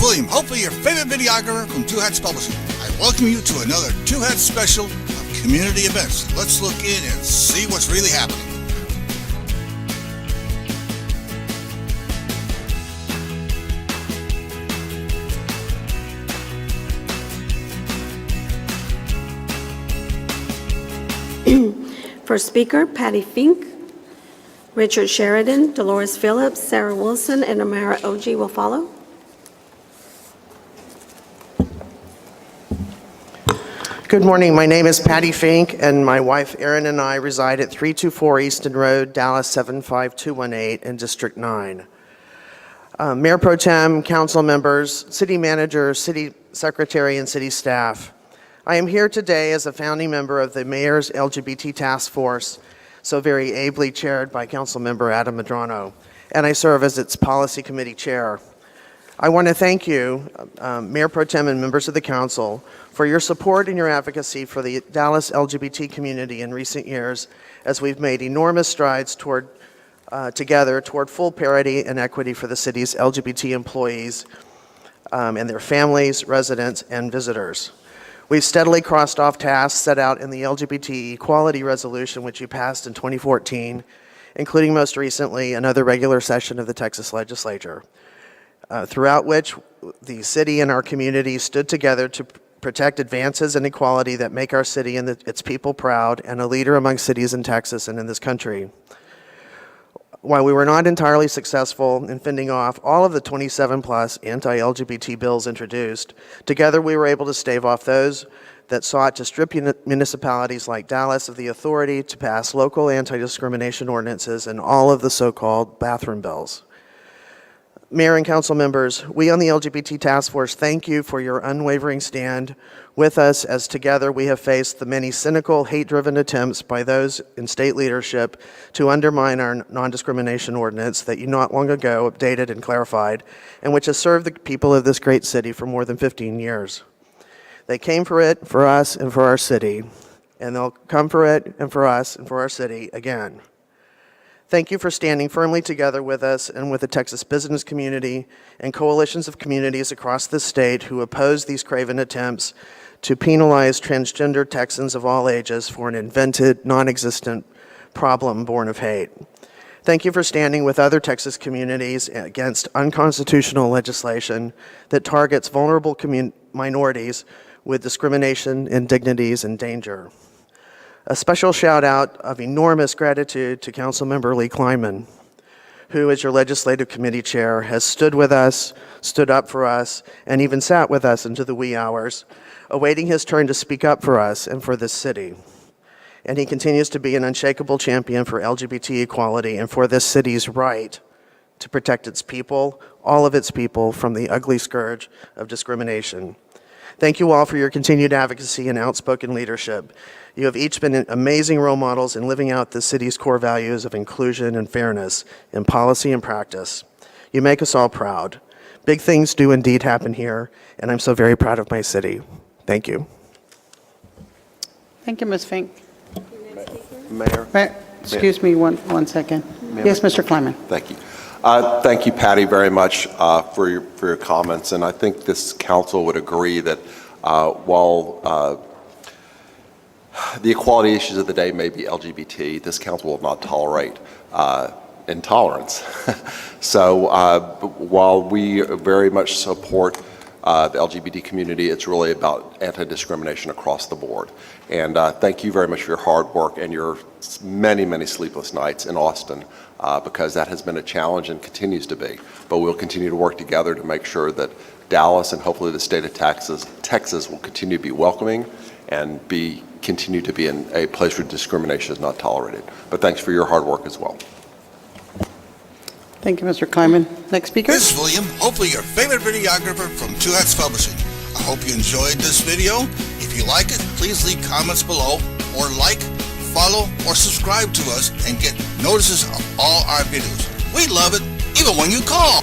William, hopefully your favorite videographer from Two Hats Publishing. I welcome you to another Two Hats special of community events. Let's look in and see what's really happening. First speaker, Patti Fink, Richard Sheridan, Dolores Phillips, Sarah Wilson, and Amara Oji will follow. Good morning. My name is Patti Fink, and my wife Erin and I reside at 324 Easton Road, Dallas 75218 in District 9. Mayor Pro Tem, council members, city manager, city secretary, and city staff. I am here today as a founding member of the Mayor's LGBT Task Force, so very ably chaired by Councilmember Adam Medrano, and I serve as its Policy Committee Chair. I want to thank you, Mayor Pro Tem and members of the Council, for your support and your advocacy for the Dallas LGBT community in recent years, as we've made enormous strides together toward full parity and equity for the city's LGBT employees and their families, residents, and visitors. We've steadily crossed off tasks set out in the LGBT Equality Resolution, which you passed in 2014, including most recently another regular session of the Texas Legislature, throughout which the city and our community stood together to protect advances in equality that make our city and its people proud and a leader among cities in Texas and in this country. While we were not entirely successful in fending off all of the 27-plus anti-LGBT bills introduced, together we were able to stave off those that sought to strip municipalities like Dallas of the authority to pass local anti-discrimination ordinances and all of the so-called bathroom bills. Mayor and council members, we on the LGBT Task Force thank you for your unwavering stand with us as together we have faced the many cynical, hate-driven attempts by those in state leadership to undermine our non-discrimination ordinance that you not long ago updated and clarified, and which has served the people of this great city for more than 15 years. They came for it, for us, and for our city, and they'll come for it, and for us, and for our city again. Thank you for standing firmly together with us and with the Texas business community and coalitions of communities across the state who oppose these craven attempts to penalize transgender Texans of all ages for an invented, non-existent problem born of hate. Thank you for standing with other Texas communities against unconstitutional legislation that targets vulnerable minorities with discrimination, indignities, and danger. A special shout out of enormous gratitude to Councilmember Lee Kleinman, who as your legislative committee chair has stood with us, stood up for us, and even sat with us into the wee hours, awaiting his turn to speak up for us and for this city. And he continues to be an unshakable champion for LGBT equality and for this city's right to protect its people, all of its people, from the ugly scourge of discrimination. Thank you all for your continued advocacy and outspoken leadership. You have each been amazing role models in living out the city's core values of inclusion and fairness in policy and practice. You make us all proud. Big things do indeed happen here, and I'm so very proud of my city. Thank you. Thank you, Ms. Fink. Mayor? Excuse me one second. Yes, Mr. Kleinman. Thank you. Thank you, Patti, very much for your comments. And I think this council would agree that while the equality issues of the day may be LGBT, this council will not tolerate intolerance. So while we very much support the LGBT community, it's really about anti-discrimination across the board. And thank you very much for your hard work and your many, many sleepless nights in Austin, because that has been a challenge and continues to be. But we'll continue to work together to make sure that Dallas and hopefully the state of Texas will continue to be welcoming and continue to be in a place where discrimination is not tolerated. But thanks for your hard work as well. Thank you, Mr. Kleinman. Next speaker. This is William, hopefully your favorite videographer from Two Hats Publishing. I hope you enjoyed this video. If you like it, please leave comments below or like, follow, or subscribe to us and get notices of all our videos. We love it, even when you call.